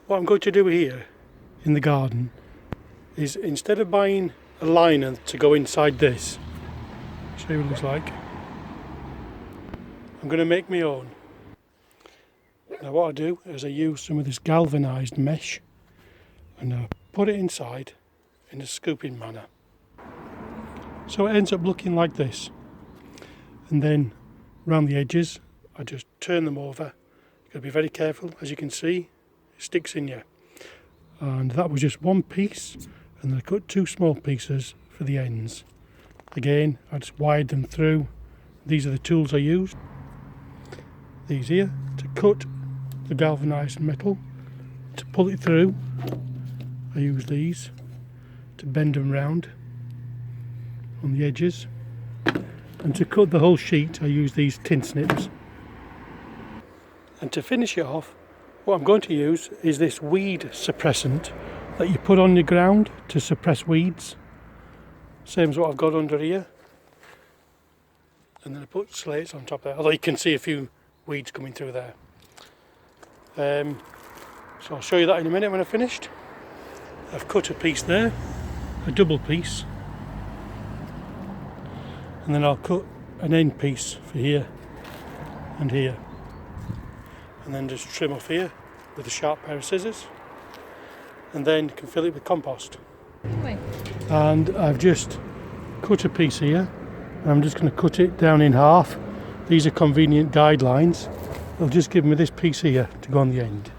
What I'm going to do here in the garden is, instead of buying a liner to go inside this, show you what it looks like, I'm going to make my own. Now what I do is I use some of this galvanised mesh and I put it inside in a scooping manner. So it ends up looking like this. And then around the edges I just turn them over. You've got to be very careful. As you can see, it sticks in you. And that was just one piece, and then I cut two small pieces for the ends. Again, I just wired them through. These are the tools I used. These here to cut the galvanised metal. To pull it through, I use these to bend them round on the edges. And to cut the whole sheet, I use these tin snips. And to finish it off, what I'm going to use is this weed suppressant that you put on the ground to suppress weeds. Same as what I've got under here. And then I put slates on top there, although you can see a few weeds coming through there. So I'll show you that in a minute when I've finished. I've cut a piece there, a double piece. And then I'll cut an end piece for here and here. And then just trim off here with a sharp pair of scissors. And then can fill it with compost. And I've just cut a piece here. And I'm just going to cut it down in half. These are convenient guidelines. They'll just give me this piece here to go on the end.